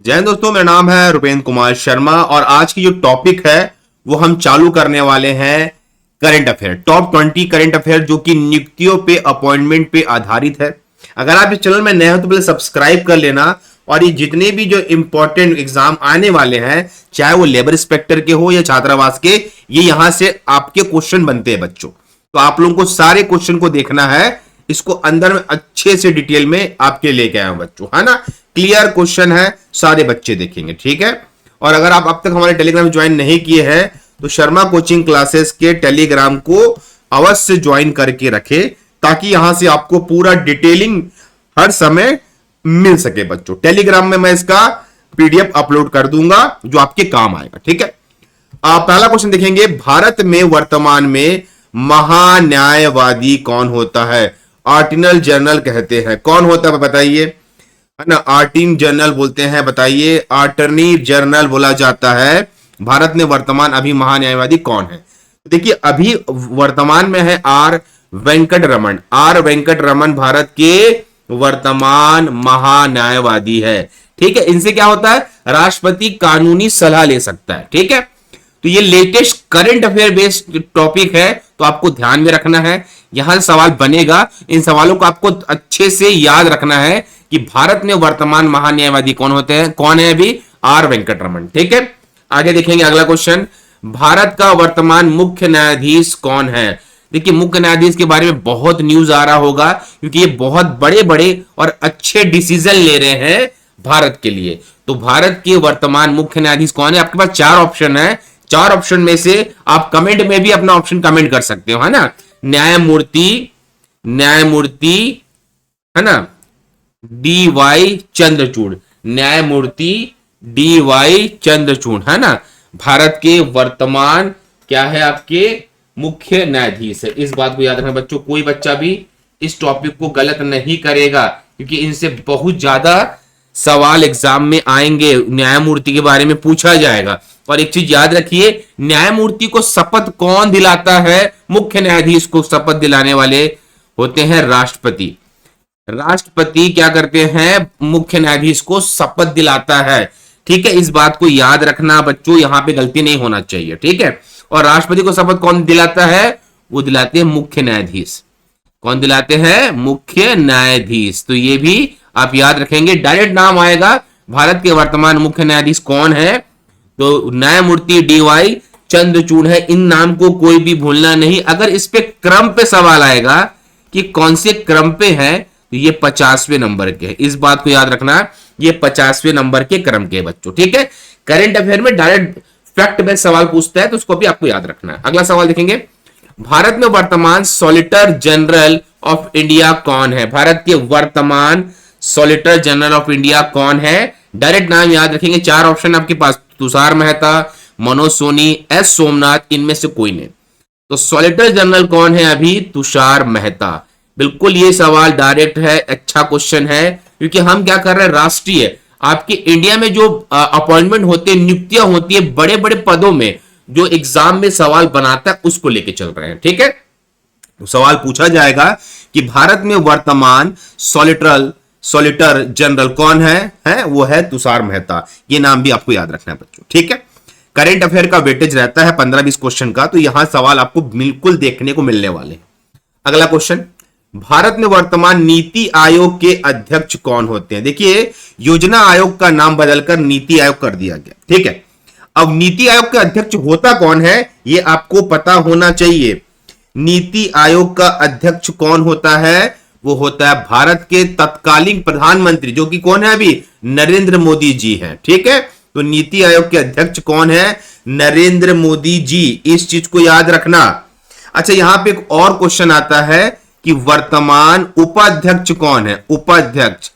जय हिंद दोस्तों, मेरा नाम है रुपेंद्र कुमार शर्मा और आज की जो टॉपिक है वो हम चालू करने वाले हैं current affair, top 20 current affair जो कि नियुक्तियों पे, अपॉइंटमेंट पे आधारित है। अगर आप इस चैनल में नए हो तो पहले सब्सक्राइब कर लेना और ये जितने भी जो इंपॉर्टेंट एग्जाम आने वाले हैं, चाहे वो लेबर इंस्पेक्टर के हो या छात्रावास के, ये यहां से आपके क्वेश्चन बनते हैं बच्चों। तो आप लोगों को सारे क्वेश्चन को देखना है, इसको अंदर में अच्छे से डिटेल में आपके लेके आया हूं बच्चों, है ना। क्लियर क्वेश्चन है, सारे बच्चे देखेंगे, ठीक है। और अगर आप अब तक हमारे टेलीग्राम ज्वाइन नहीं किए हैं तो शर्मा कोचिंग क्लासेस के टेलीग्राम को अवश्य ज्वाइन करके रखें, ताकि यहां से आपको पूरा डिटेलिंग हर समय मिल सके बच्चों। टेलीग्राम में मैं इसका पीडीएफ अपलोड कर दूंगा जो आपके काम आएगा, ठीक है। आप पहला क्वेश्चन देखेंगे, भारत में वर्तमान में महान्यायवादी कौन होता है? ऑर्डिनल जनरल कहते हैं, कौन होता है बताइए, है ना। आर्टिन जनरल बोलते हैं, बताइए। अटॉर्नी जनरल बोला जाता है। भारत में वर्तमान अभी महान्यायवादी कौन है? देखिए, अभी वर्तमान में है आर वेंकट रमन। आर वेंकट रमन भारत के वर्तमान महान्यायवादी है, ठीक है। इनसे क्या होता है, राष्ट्रपति कानूनी सलाह ले सकता है, ठीक है। तो ये latest current affair based topic है, तो आपको ध्यान में रखना है। यहां से सवाल बनेगा, इन सवालों को आपको अच्छे से याद रखना है कि भारत में वर्तमान महान्यायवादी कौन होते हैं, कौन है अभी? आर वेंकट रमन, ठीक है। आगे देखेंगे अगला क्वेश्चन, भारत का वर्तमान मुख्य न्यायाधीश कौन है? देखिए, मुख्य न्यायाधीश के बारे में बहुत न्यूज आ रहा होगा, क्योंकि ये बहुत बड़े बड़े और अच्छे डिसीजन ले रहे हैं भारत के लिए। तो भारत के वर्तमान मुख्य न्यायाधीश कौन है? आपके पास चार ऑप्शन है, चार ऑप्शन में से आप कमेंट में भी अपना ऑप्शन कमेंट कर सकते हो, है ना। न्यायमूर्ति है ना, डी वाई चंद्रचूड़, न्यायमूर्ति डी वाई चंद्रचूड़, है ना, भारत के वर्तमान क्या है, आपके मुख्य न्यायाधीश है। इस बात को याद रखना बच्चों, कोई बच्चा भी इस टॉपिक को गलत नहीं करेगा, क्योंकि इनसे बहुत ज्यादा सवाल एग्जाम में आएंगे, न्यायमूर्ति के बारे में पूछा जाएगा। और एक चीज याद रखिए, न्यायमूर्ति को शपथ कौन दिलाता है? मुख्य न्यायाधीश को शपथ दिलाने वाले होते हैं राष्ट्रपति। राष्ट्रपति क्या करते हैं, मुख्य न्यायाधीश को शपथ दिलाता है, ठीक है। इस बात को याद रखना बच्चों, यहां पे गलती नहीं होना चाहिए, ठीक है। और राष्ट्रपति को शपथ कौन दिलाता है? वो दिलाते हैं मुख्य न्यायाधीश। कौन दिलाते हैं? मुख्य न्यायाधीश। तो ये भी आप याद रखेंगे, डायरेक्ट नाम आएगा भारत के वर्तमान मुख्य न्यायाधीश कौन है, तो न्यायमूर्ति डी वाई चंद्रचूड़ है। इन नाम को कोई भी भूलना नहीं। अगर इस पे क्रम पे सवाल आएगा कि कौन से क्रम पे है, तो ये 50वें नंबर के है। इस बात को याद रखना, ये 50वें नंबर के क्रम के बच्चों, ठीक है। करंट अफेयर में डायरेक्ट फैक्ट बेस्ड सवाल पूछता है, तो उसको भी आपको याद रखना है। अगला सवाल देखेंगे, भारत में वर्तमान सॉलिटर जनरल ऑफ इंडिया कौन है? भारत के वर्तमान सॉलिटर जनरल ऑफ इंडिया कौन है? डायरेक्ट नाम याद रखेंगे, चार ऑप्शन आपके पास, तुषार मेहता, मनोज सोनी, एस सोमनाथ, इनमें से कोई नहीं। तो सॉलिटर जनरल कौन है अभी? तुषार मेहता। बिल्कुल ये सवाल डायरेक्ट है, अच्छा क्वेश्चन है, क्योंकि हम क्या कर रहे हैं, राष्ट्रीय आपके इंडिया में जो अपॉइंटमेंट होते हैं, नियुक्तियां होती है बड़े बड़े पदों में, जो एग्जाम में सवाल बनाता है उसको लेके चल रहे हैं, ठीक है। तो सवाल पूछा जाएगा कि भारत में वर्तमान सॉलिटर जनरल कौन है? वो है तुषार मेहता। ये नाम भी आपको याद रखना है बच्चों, ठीक है। करंट अफेयर का वेटेज रहता है 15-20 क्वेश्चन का, तो यहां सवाल आपको बिल्कुल देखने को मिलने वाले हैं। अगला क्वेश्चन, भारत में वर्तमान नीति आयोग के अध्यक्ष कौन होते हैं? देखिए, योजना आयोग का नाम बदलकर नीति आयोग कर दिया गया, ठीक है। अब नीति आयोग का अध्यक्ष होता कौन है, ये आपको पता होना चाहिए। नीति आयोग का अध्यक्ष कौन होता है? वो होता है भारत के तत्कालीन प्रधानमंत्री, जो कि कौन है अभी? नरेंद्र मोदी जी हैं, ठीक है। तो नीति आयोग के अध्यक्ष कौन है? नरेंद्र मोदी जी। इस चीज को याद रखना। अच्छा, यहां पे एक और क्वेश्चन आता है कि वर्तमान उपाध्यक्ष कौन है? उपाध्यक्ष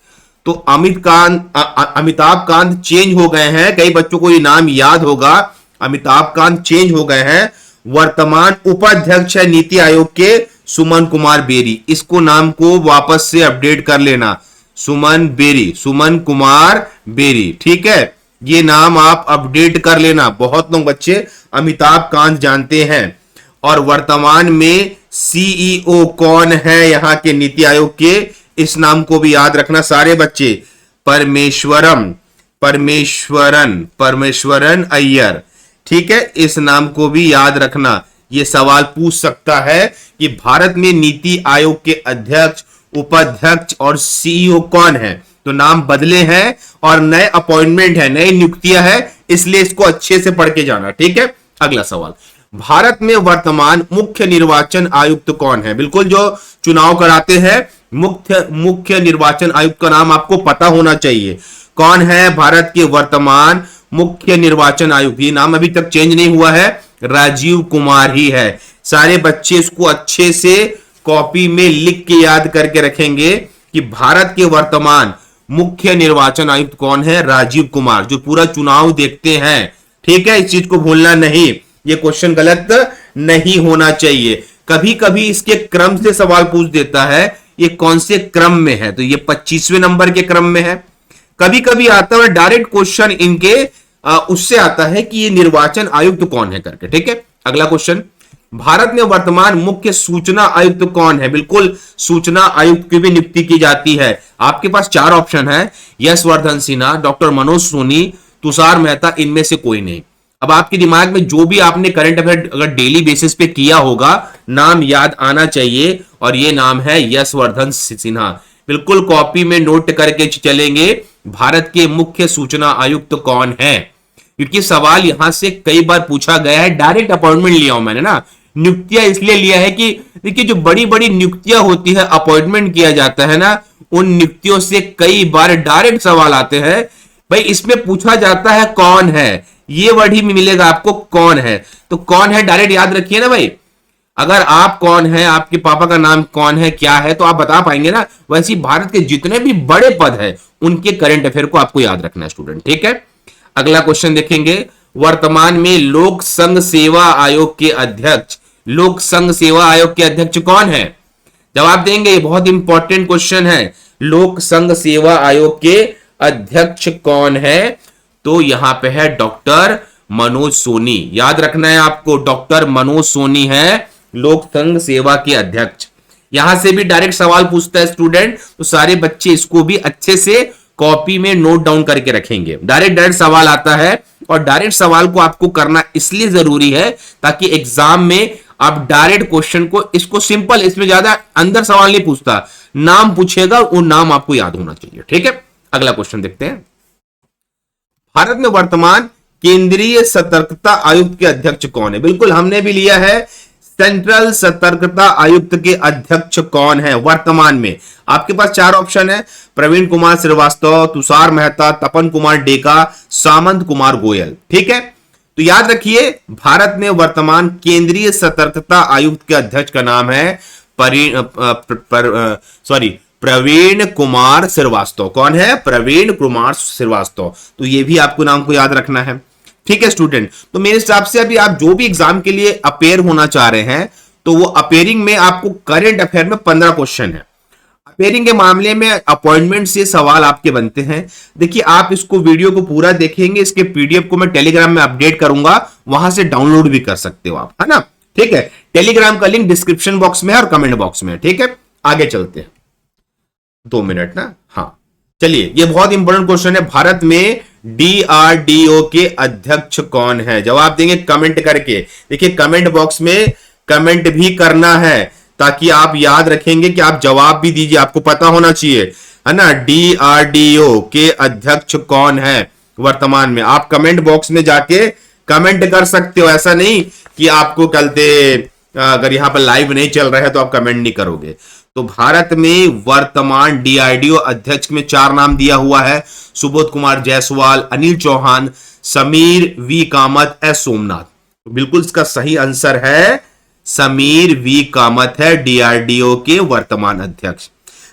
तो अमिताभ कांत चेंज हो गए हैं। कई बच्चों को ये नाम याद होगा, अमिताभ कांत चेंज हो गए हैं। वर्तमान उपाध्यक्ष है नीति आयोग के सुमन कुमार बेरी। इसको नाम को वापस से अपडेट कर लेना, सुमन कुमार बेरी, ठीक है। ये नाम आप अपडेट कर लेना। बहुत लोग बच्चे अमिताभ कांत जानते हैं। और वर्तमान में सीईओ कौन है यहां के नीति आयोग के? इस नाम को भी याद रखना सारे बच्चे, परमेश्वरम। परमेश्वरन अय्यर। ठीक है, इस नाम को भी याद रखना। ये सवाल पूछ सकता है कि भारत में नीति आयोग के अध्यक्ष, उपाध्यक्ष और सीईओ कौन है। तो नाम बदले हैं और नए अपॉइंटमेंट है, नई नियुक्तियां है, इसलिए इसको अच्छे से पढ़ के जाना। ठीक है, अगला सवाल, भारत में वर्तमान मुख्य निर्वाचन आयुक्त कौन है। बिल्कुल, जो चुनाव कराते हैं मुख्य निर्वाचन आयुक्त का नाम आपको पता होना चाहिए। कौन है भारत के वर्तमान मुख्य निर्वाचन आयुक्त? ये नाम अभी तक चेंज नहीं हुआ है, राजीव कुमार ही है। सारे बच्चे इसको अच्छे से कॉपी में लिख के याद करके रखेंगे कि भारत के वर्तमान मुख्य निर्वाचन आयुक्त कौन है? राजीव कुमार, जो पूरा चुनाव देखते हैं। ठीक है, इस चीज को भूलना नहीं, ये क्वेश्चन गलत नहीं होना चाहिए। कभी कभी इसके क्रम से सवाल पूछ देता है, ये कौन से क्रम में है, तो ये 25वें नंबर के क्रम में है। कभी कभी आता है डायरेक्ट क्वेश्चन इनके उससे आता है कि ये निर्वाचन आयुक्त कौन है करके। ठीक है, अगला क्वेश्चन, भारत में वर्तमान मुख्य सूचना आयुक्त कौन है? बिल्कुल, सूचना आयुक्त की भी नियुक्ति की जाती है। आपके पास 4 ऑप्शन है, यशवर्धन सिन्हा, डॉक्टर मनोज सोनी, तुषार मेहता, इनमें से कोई नहीं। अब आपके दिमाग में जो भी आपने करंट अफेयर अगर डेली बेसिस पे किया होगा, नाम याद आना चाहिए, और ये नाम है यशवर्धन सिन्हा। बिल्कुल कॉपी में नोट करके चलेंगे, भारत के मुख्य सूचना आयुक्त कौन है, क्योंकि सवाल यहां से कई बार पूछा गया है। डायरेक्ट अपॉइंटमेंट लिया हूं मैंने ना, नियुक्तियां इसलिए लिया है कि देखिए जो बड़ी बड़ी नियुक्तियां होती है, अपॉइंटमेंट किया जाता है ना, उन नियुक्तियों से कई बार डायरेक्ट सवाल आते हैं। भाई इसमें पूछा जाता है कौन है, ये वर्ड ही मिलेगा आपको, कौन है। तो कौन है डायरेक्ट याद रखिए ना भाई। अगर आप कौन है, आपके पापा का नाम कौन है, क्या है, तो आप बता पाएंगे ना। वैसे भारत के जितने भी बड़े पद है उनके करंट अफेयर को आपको याद रखना है स्टूडेंट। ठीक है, अगला क्वेश्चन देखेंगे, वर्तमान में लोक संघ सेवा आयोग के अध्यक्ष, लोक संघ सेवा आयोग के अध्यक्ष कौन है? जवाब देंगे, ये बहुत इंपॉर्टेंट क्वेश्चन है। लोक संघ सेवा आयोग के अध्यक्ष कौन है? तो यहां पे है डॉक्टर मनोज सोनी। याद रखना है आपको, डॉक्टर मनोज सोनी है लोक संघ सेवा के अध्यक्ष। यहां से भी डायरेक्ट सवाल पूछता है स्टूडेंट, तो सारे बच्चे इसको भी अच्छे से कॉपी में नोट डाउन करके रखेंगे। डायरेक्ट सवाल आता है, और डायरेक्ट सवाल को आपको करना इसलिए जरूरी है ताकि एग्जाम में आप डायरेक्ट क्वेश्चन को, इसको सिंपल, इसमें ज्यादा अंदर सवाल नहीं पूछता, नाम पूछेगा, वो नाम आपको याद होना चाहिए। ठीक है, अगला क्वेश्चन देखते हैं, भारत में वर्तमान केंद्रीय सतर्कता आयुक्त के अध्यक्ष कौन है? बिल्कुल हमने भी लिया है, सेंट्रल सतर्कता आयुक्त के अध्यक्ष कौन है वर्तमान में? आपके पास 4 ऑप्शन है, प्रवीण कुमार श्रीवास्तव, तुषार मेहता, तपन कुमार डेका, सामंत कुमार गोयल। ठीक है, तो याद रखिए, भारत में वर्तमान केंद्रीय सतर्कता आयुक्त के अध्यक्ष का नाम है प्रवीण कुमार श्रीवास्तव। कौन है? प्रवीण कुमार श्रीवास्तव। तो ये भी आपको नाम को याद रखना है। ठीक है स्टूडेंट, तो मेरे हिसाब से अभी आप जो भी एग्जाम के लिए अपेयर होना चाह रहे हैं, तो वो अपेयरिंग में आपको करंट अफेयर में 15 क्वेश्चन है। अपेयरिंग के मामले में अपॉइंटमेंट से सवाल आपके बनते हैं। देखिए, आप इसको वीडियो को पूरा देखेंगे, इसके पीडीएफ को मैं टेलीग्राम में अपडेट करूंगा, वहां से डाउनलोड भी कर सकते हो आप, है ना। ठीक है, टेलीग्राम का लिंक डिस्क्रिप्शन बॉक्स में है और कमेंट बॉक्स में। ठीक है, आगे चलते हैं, 2 मिनट ना। हाँ चलिए, ये बहुत इंपॉर्टेंट क्वेश्चन है, भारत में डीआरडीओ के अध्यक्ष कौन है? जवाब देंगे कमेंट करके। देखिए, कमेंट बॉक्स में कमेंट भी करना है ताकि आप याद रखेंगे कि आप जवाब भी दीजिए, आपको पता होना चाहिए, है ना। डीआरडीओ के अध्यक्ष कौन है वर्तमान में? आप कमेंट बॉक्स में जाके कमेंट कर सकते हो। ऐसा नहीं कि आपको चलते, अगर यहां पर लाइव नहीं चल रहा है तो आप कमेंट नहीं करोगे। तो भारत में वर्तमान डीआरडीओ अध्यक्ष में 4 नाम दिया हुआ है, सुबोध कुमार जायसवाल, अनिल चौहान, समीर वी कामत, एस सोमनाथ। तो बिल्कुल इसका सही आंसर है समीर वी कामत है डीआरडीओ के वर्तमान अध्यक्ष।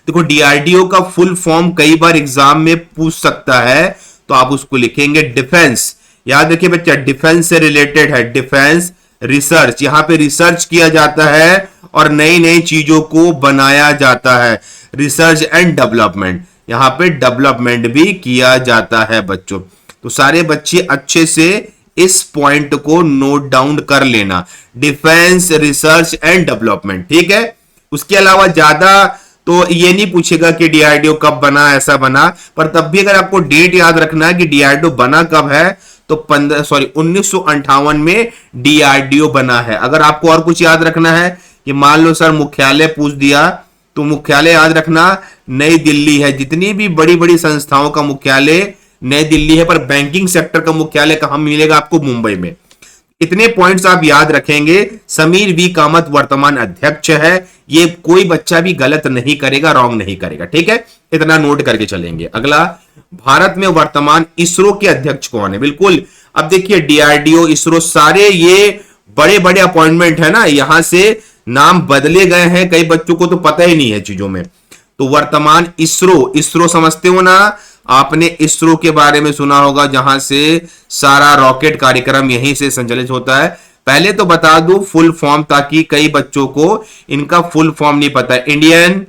देखो, डीआरडीओ का फुल फॉर्म कई बार एग्जाम में पूछ सकता है, तो आप उसको लिखेंगे डिफेंस। याद रखिए बच्चा, डिफेंस से रिलेटेड है, डिफेंस रिसर्च। यहां पे रिसर्च किया जाता है और नई नई चीजों को बनाया जाता है, रिसर्च एंड डेवलपमेंट। यहां पे डेवलपमेंट भी किया जाता है बच्चों। तो सारे बच्चे अच्छे से इस पॉइंट को नोट डाउन कर लेना, डिफेंस रिसर्च एंड डेवलपमेंट। ठीक है, उसके अलावा ज्यादा तो ये नहीं पूछेगा कि डीआरडीओ कब बना, ऐसा बना, पर तब भी अगर आपको डेट याद रखना है कि डीआरडीओ बना कब है, तो 1958 में डीआरडीओ बना है। अगर आपको और कुछ याद रखना है कि मान लो सर मुख्यालय पूछ दिया, तो मुख्यालय याद रखना नई दिल्ली है। जितनी भी बड़ी बड़ी संस्थाओं का मुख्यालय नई दिल्ली है, पर बैंकिंग सेक्टर का मुख्यालय कहां मिलेगा आपको? मुंबई में। इतने पॉइंट्स आप याद रखेंगे। समीर वी कामत वर्तमान अध्यक्ष है, ये कोई बच्चा भी गलत नहीं करेगा, रॉन्ग नहीं करेगा, ठीक है, इतना नोट करके चलेंगे। अगला, भारत में वर्तमान इसरो के अध्यक्ष कौन है? बिल्कुल, अब देखिए डीआरडीओ, इसरो, सारे ये बड़े बड़े अपॉइंटमेंट है ना, यहां से नाम बदले गए हैं, कई बच्चों को तो पता ही नहीं है चीजों में। तो वर्तमान इसरो, इसरो समझते हो ना, आपने इसरो के बारे में सुना होगा, जहां से सारा रॉकेट कार्यक्रम यहीं से संचालित होता है। पहले तो बता दूं फुल फॉर्म, ताकि कई बच्चों को इनका फुल फॉर्म नहीं पता है। इंडियन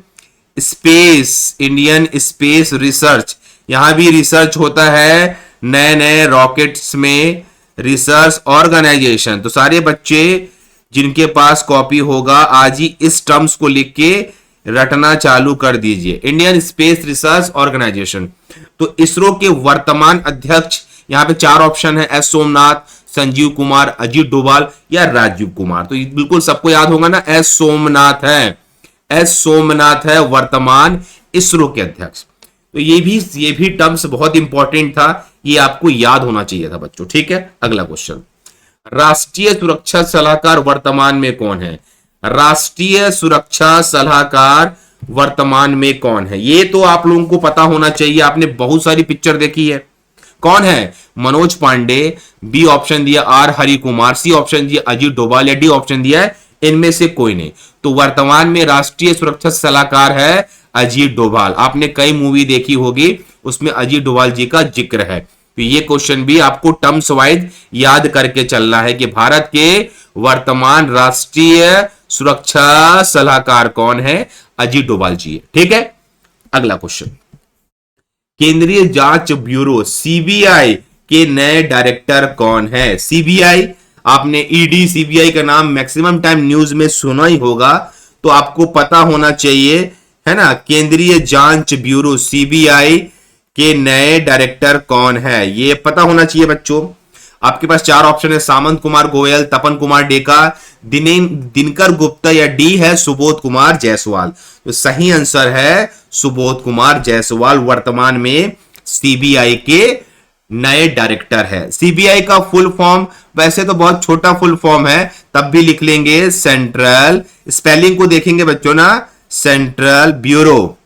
स्पेस रिसर्च, यहां भी रिसर्च होता है नए नए रॉकेट्स में, रिसर्च ऑर्गेनाइजेशन। तो सारे बच्चे जिनके पास कॉपी होगा आज ही इस टर्म्स को लिख के रटना चालू कर दीजिए, इंडियन स्पेस रिसर्च ऑर्गेनाइजेशन। तो इसरो के वर्तमान अध्यक्ष, यहां पे 4 ऑप्शन है, एस सोमनाथ, संजीव कुमार, अजीत डोभाल या राजीव कुमार। तो बिल्कुल सबको याद होगा ना, एस सोमनाथ है, एस सोमनाथ है वर्तमान इसरो के अध्यक्ष। तो ये भी टर्म्स बहुत इंपॉर्टेंट था, ये आपको याद होना चाहिए था बच्चों, ठीक है। अगला क्वेश्चन, राष्ट्रीय सुरक्षा सलाहकार वर्तमान में कौन है? राष्ट्रीय सुरक्षा सलाहकार वर्तमान में कौन है? ये तो आप लोगों को पता होना चाहिए, आपने बहुत सारी पिक्चर देखी है। कौन है? मनोज पांडे, बी ऑप्शन दिया R Hari Kumar, C option दिया अजीत डोभाल या डी ऑप्शन दिया है इनमें से कोई नहीं। तो वर्तमान में राष्ट्रीय सुरक्षा सलाहकार है अजीत डोभाल। आपने कई मूवी देखी होगी, उसमें अजीत डोभाल जी का जिक्र है। तो ये क्वेश्चन भी आपको टर्म्स वाइज याद करके चलना है कि भारत के वर्तमान राष्ट्रीय सुरक्षा सलाहकार कौन है? अजीत डोभाल जी है, ठीक है। अगला क्वेश्चन, केंद्रीय जांच ब्यूरो सीबीआई के नए डायरेक्टर कौन है? सीबीआई, आपने ईडी सीबीआई का नाम मैक्सिमम टाइम न्यूज में सुना ही होगा, तो आपको पता होना चाहिए, है ना। केंद्रीय जांच ब्यूरो सीबीआई के नए डायरेक्टर कौन है, ये पता होना चाहिए बच्चों। आपके पास 4 ऑप्शन है, सामंत कुमार गोयल, तपन कुमार डेका, दिनकर गुप्ता या डी है सुबोध कुमार जायसवाल। तो सही आंसर है सुबोध कुमार जायसवाल वर्तमान में सीबीआई के नए डायरेक्टर है। सीबीआई का फुल फॉर्म वैसे तो बहुत छोटा फुल फॉर्म है, तब भी लिख लेंगे सेंट्रल, स्पेलिंग को देखेंगे बच्चों ना, सेंट्रल ब्यूरो,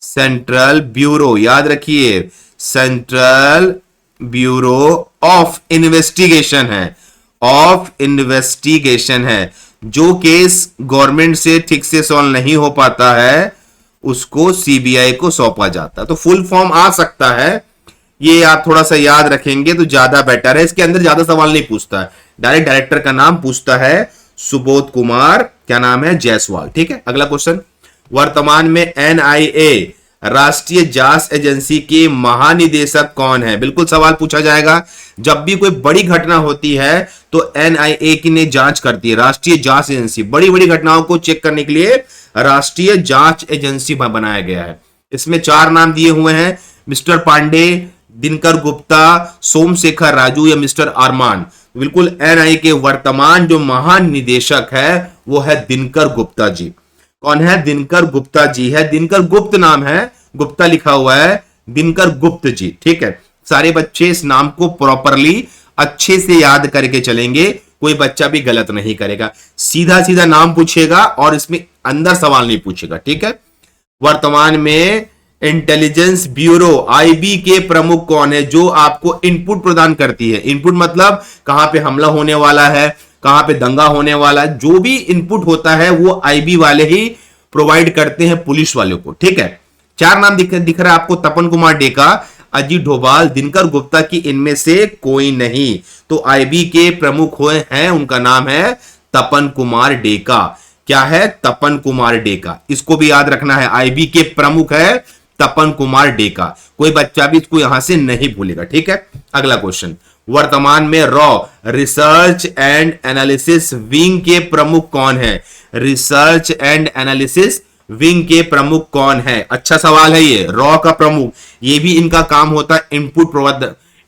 सेंट्रल ब्यूरो याद रखिए, सेंट्रल ब्यूरो ऑफ इन्वेस्टिगेशन है, ऑफ इन्वेस्टिगेशन है। जो केस गवर्नमेंट से ठीक से सॉल्व नहीं हो पाता है उसको सीबीआई को सौंपा जाता है। तो फुल फॉर्म आ सकता है, ये आप थोड़ा सा याद रखेंगे तो ज्यादा बेटर है। इसके अंदर ज्यादा सवाल नहीं पूछता है, डायरेक्ट डायरेक्टर का नाम पूछता है सुबोध कुमार, क्या नाम है, जायसवाल, ठीक है। अगला क्वेश्चन, वर्तमान में एनआईए राष्ट्रीय जांच एजेंसी के महानिदेशक कौन है? बिल्कुल सवाल पूछा जाएगा, जब भी कोई बड़ी घटना होती है तो एनआईए की ने जांच करती है, राष्ट्रीय जांच एजेंसी। बड़ी बड़ी घटनाओं को चेक करने के लिए राष्ट्रीय जांच एजेंसी बनाया गया है। इसमें 4 नाम दिए हुए हैं, मिस्टर पांडे, दिनकर गुप्ता, सोमशेखर राजू या मिस्टर अरमान। बिल्कुल एनआईए के वर्तमान जो महानिदेशक है वो है दिनकर गुप्ता जी। कौन है? दिनकर गुप्ता जी है, दिनकर गुप्त नाम है, गुप्ता लिखा हुआ है, दिनकर गुप्त जी, ठीक है। सारे बच्चे इस नाम को प्रॉपरली अच्छे से याद करके चलेंगे, कोई बच्चा भी गलत नहीं करेगा। सीधा सीधा नाम पूछेगा और इसमें अंदर सवाल नहीं पूछेगा, ठीक है। वर्तमान में इंटेलिजेंस ब्यूरो आईबी के प्रमुख कौन है? जो आपको इनपुट प्रदान करती है। इनपुट मतलब कहां पे हमला होने वाला है, कहां पे दंगा होने वाला है, जो भी इनपुट होता है वो आईबी वाले ही प्रोवाइड करते हैं पुलिस वालों को, ठीक है। 4 नाम दिख रहा है आपको, तपन कुमार डेका, अजीत डोभाल, दिनकर गुप्ता की इनमें से कोई नहीं। तो आईबी के प्रमुख हुए हैं, उनका नाम है तपन कुमार डेका। क्या है? तपन कुमार डेका, इसको भी याद रखना है, आईबी के प्रमुख है तपन कुमार डेका। कोई बच्चा भी इसको यहां से नहीं भूलेगा, ठीक है। अगला क्वेश्चन, वर्तमान में raw research and analysis wing के प्रमुख कौन है? रिसर्च एंड एनालिसिस विंग के प्रमुख कौन है? अच्छा सवाल है ये। रॉ का प्रमुख, ये भी इनका काम होता है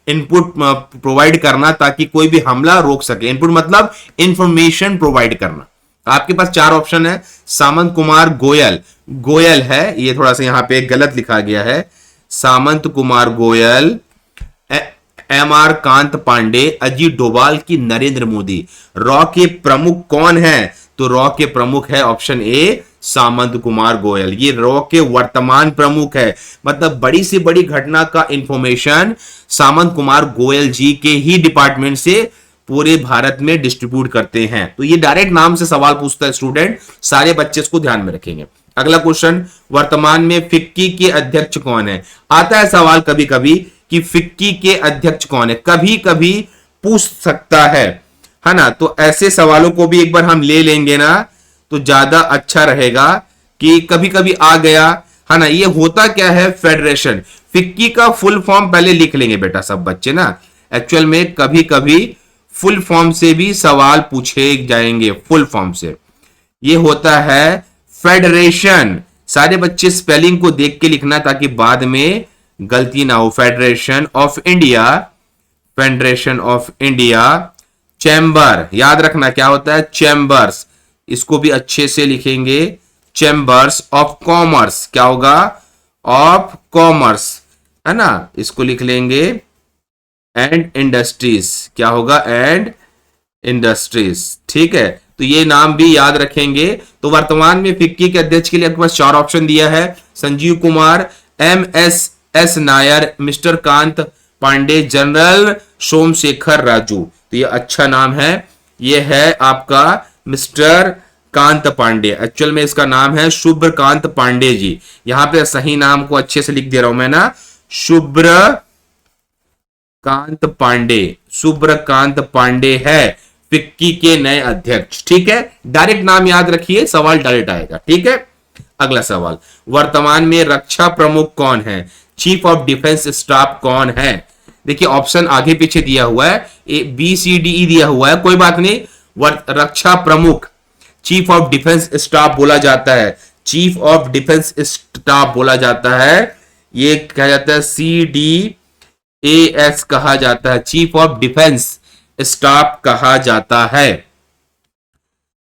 इनपुट प्रोवाइड करना ताकि कोई भी हमला रोक सके। इनपुट मतलब इंफॉर्मेशन प्रोवाइड करना। आपके पास चार ऑप्शन है। सामंत कुमार गोयल, गोयल है, ये थोड़ा सा यहां पे गलत लिखा गया है। सामंत कुमार गोयल, एम आर कांत पांडे, अजीत डोभाल की नरेंद्र मोदी। रॉ के प्रमुख कौन है? तो रॉ के प्रमुख है ऑप्शन ए सामंत कुमार गोयल। ये रॉ के वर्तमान प्रमुख है, मतलब बड़ी से बड़ी घटना का इंफॉर्मेशन सामंत कुमार गोयल जी के ही डिपार्टमेंट से पूरे भारत में डिस्ट्रीब्यूट करते हैं। तो ये डायरेक्ट नाम से सवाल पूछता है स्टूडेंट, सारे बच्चे इसको ध्यान में रखेंगे। अगला क्वेश्चन, वर्तमान में फिक्की के अध्यक्ष कौन है? आता है सवाल कभी कभी कि फिक्की के अध्यक्ष कौन है, कभी कभी पूछ सकता है ना। तो ऐसे सवालों को भी एक बार हम ले लेंगे ना तो ज्यादा अच्छा रहेगा कि कभी कभी आ गया है ना। ये होता क्या है, फेडरेशन। फिक्की का फुल फॉर्म पहले लिख लेंगे बेटा सब बच्चे ना। एक्चुअल में कभी कभी फुल फॉर्म से भी सवाल पूछे जाएंगे, फुल फॉर्म से। ये होता है फेडरेशन। सारे बच्चे स्पेलिंग को देख के लिखना ताकि बाद में गलती ना हो। Federation of India, federation of India. Chamber, याद रखना क्या होता है, चैम्बर्स। इसको भी अच्छे से लिखेंगे, चैम्बर्स ऑफ कॉमर्स। क्या होगा, ऑफ कॉमर्स, है ना। इसको लिख लेंगे एंड इंडस्ट्रीज। क्या होगा, एंड इंडस्ट्रीज। ठीक है, तो ये नाम भी याद रखेंगे। तो वर्तमान में फिक्की के अध्यक्ष के लिए आपके पास चार ऑप्शन दिया है। Sanjeev Kumar, S Nair, mister Kant Pandey, general Somashekar Raju. तो ये अच्छा नाम है, ये है आपका मिस्टर कांत पांडे। एक्चुअल में इसका नाम है शुभ्रकांत पांडे जी। यहां पे सही नाम को अच्छे से लिख दे रहा हूं मैं ना, शुभ्रकांत पांडे। शुभ्रकांत पांडे है फिक्की के नए अध्यक्ष। ठीक है, डायरेक्ट नाम याद रखिए, सवाल डायरेक्ट आएगा। ठीक है, अगला सवाल, वर्तमान में रक्षा प्रमुख कौन है? चीफ ऑफ डिफेंस स्टाफ कौन है? देखिए ऑप्शन आगे पीछे दिया हुआ है, A B C D E दिया हुआ है, कोई बात नहीं। रक्षा प्रमुख, चीफ ऑफ डिफेंस स्टाफ बोला जाता है, चीफ ऑफ डिफेंस स्टाफ बोला जाता है। ये कहा जाता है CDAS कहा जाता है, चीफ ऑफ डिफेंस स्टाफ कहा जाता है।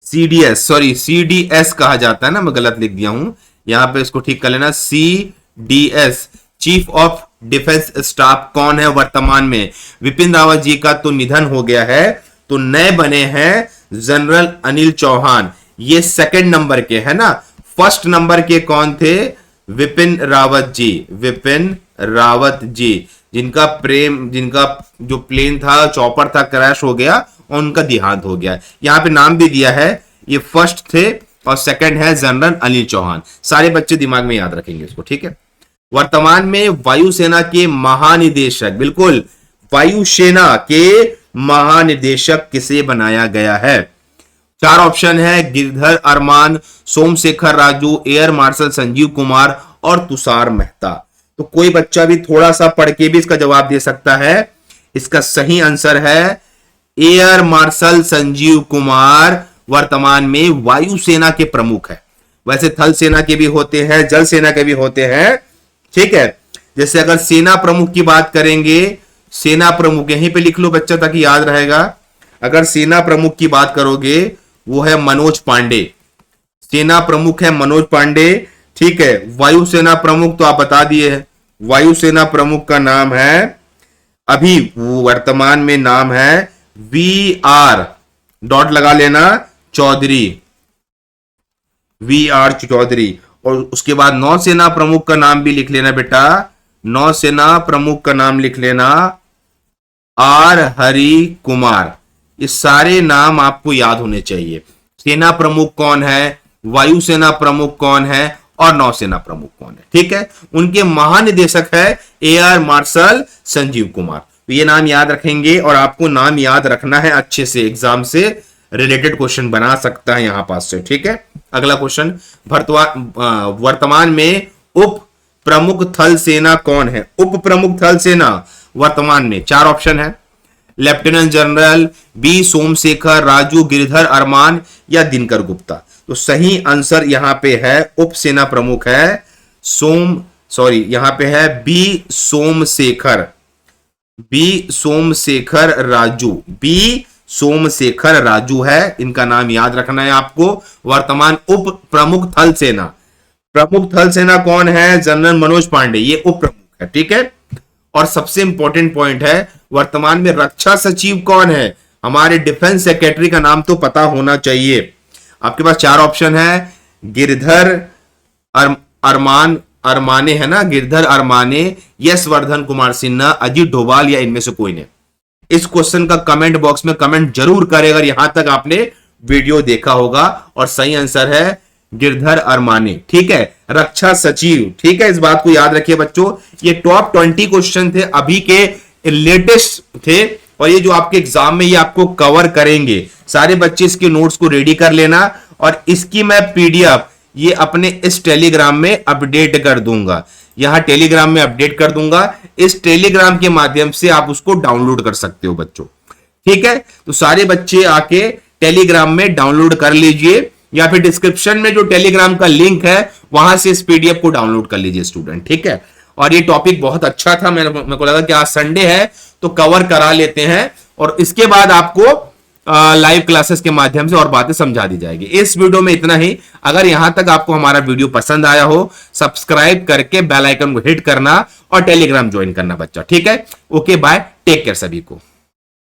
CDS कहा जाता है ना, मैं गलत लिख दिया हूं यहां पे, इसको ठीक कर लेना। CDS, chief of defence staff कौन है वर्तमान में? विपिन रावत जी का तो निधन हो गया है, तो नए बने हैं जनरल अनिल चौहान। ये सेकंड नंबर के है ना। फर्स्ट नंबर के कौन थे? विपिन रावत जी। विपिन रावत जी, जिनका जो प्लेन था, चॉपर था, क्रैश हो गया और उनका देहांत हो गया। यहां पे नाम भी दिया है, ये फर्स्ट थे और सेकंड है जनरल अनिल चौहान। सारे बच्चे दिमाग में याद रखेंगे इसको। ठीक है, वर्तमान में वायुसेना के महानिदेशक, बिल्कुल वायुसेना के महानिदेशक किसे बनाया गया है? चार ऑप्शन है, गिरधर अरमान, सोमशेखर राजू, एयर मार्शल संजीव कुमार और तुषार मेहता। तो कोई बच्चा भी थोड़ा सा पढ़ के भी इसका जवाब दे सकता है। इसका सही आंसर है एयर मार्शल संजीव कुमार वर्तमान में वायुसेना के प्रमुख है। वैसे थल सेना के भी होते हैं, जल सेना के भी होते हैं। ठीक है, जैसे अगर सेना प्रमुख की बात करेंगे, सेना प्रमुख यहीं पे लिख लो बच्चा ताकि याद रहेगा। अगर सेना प्रमुख की बात करोगे वो है मनोज पांडे। सेना प्रमुख है मनोज पांडे। ठीक है, वायुसेना प्रमुख तो आप बता दिए हैं, वायुसेना प्रमुख का नाम है, अभी वर्तमान में नाम है VR, डॉट लगा लेना, चौधरी, VR चौधरी। और उसके बाद नौसेना प्रमुख का नाम भी लिख लेना बेटा, नौसेना प्रमुख का नाम लिख लेना R हरि कुमार। ये सारे नाम आपको याद होने चाहिए। सेना प्रमुख कौन है, वायुसेना प्रमुख कौन है और नौसेना प्रमुख कौन है। ठीक है, उनके महानिदेशक है एयर मार्शल संजीव कुमार। तो ये नाम याद रखेंगे और आपको नाम याद रखना है अच्छे से, एग्जाम से रिलेटेड क्वेश्चन बना सकता है यहां पास से। ठीक है, अगला क्वेश्चन, वर्तमान में उप प्रमुख थल सेना कौन है? उप प्रमुख थल सेना वर्तमान में चार ऑप्शन है, lieutenant general, B Somashekar Raju, Giridhar Aramane या दिनकर गुप्ता। तो सही आंसर यहां पे है उप सेना प्रमुख है यहां पे है B Somashekar, B Somashekar Raju, B Somashekar Raju है, इनका नाम याद रखना है आपको। वर्तमान उप प्रमुख थल सेना, प्रमुख थल सेना कौन है? जनरल मनोज पांडे, ये उप प्रमुख है, ठीक है। और सबसे इंपॉर्टेंट पॉइंट है, वर्तमान में रक्षा सचिव कौन है? हमारे डिफेंस सेक्रेटरी का नाम तो पता होना चाहिए। आपके पास 4 ऑप्शन है, गिरधर अरमाने है ना, गिरधर अरमाने, यशवर्धन कुमार सिन्हा, अजीत डोभाल या इनमें से कोई नहीं। इस क्वेश्चन का कमेंट बॉक्स में कमेंट जरूर करेगा यहां तक आपने वीडियो देखा होगा। और सही आंसर है गिरधर अरमाने, ठीक है, रक्षा सचिव, ठीक है। इस बात को याद रखिए बच्चों, ये टॉप 20 क्वेश्चन थे, अभी के लेटेस्ट थे, और ये जो आपके एग्जाम में ये आपको कवर करेंगे। सारे बच्चे इसके नोट्स को रेडी कर लेना, और इसकी मैं पीडीएफ ये अपने इस टेलीग्राम में अपडेट कर दूंगा, यहां टेलीग्राम में अपडेट कर दूंगा। इस टेलीग्राम के माध्यम से आप उसको डाउनलोड कर सकते हो बच्चों, ठीक है। तो सारे बच्चे आके टेलीग्राम में डाउनलोड कर लीजिए, या फिर डिस्क्रिप्शन में जो टेलीग्राम का लिंक है वहां से इस पीडीएफ को डाउनलोड कर लीजिए स्टूडेंट, ठीक है। और ये टॉपिक बहुत अच्छा था, मेरे को लगा कि आज संडे है तो कवर करा लेते हैं, और इसके बाद आपको लाइव क्लासेस के माध्यम से और बातें समझा दी जाएगी। इस वीडियो में इतना ही। अगर यहां तक आपको हमारा वीडियो पसंद आया हो, सब्सक्राइब करके बेल आइकन को हिट करना और टेलीग्राम ज्वाइन करना बच्चा, ठीक है। ओके बाय, टेक केयर सभी को।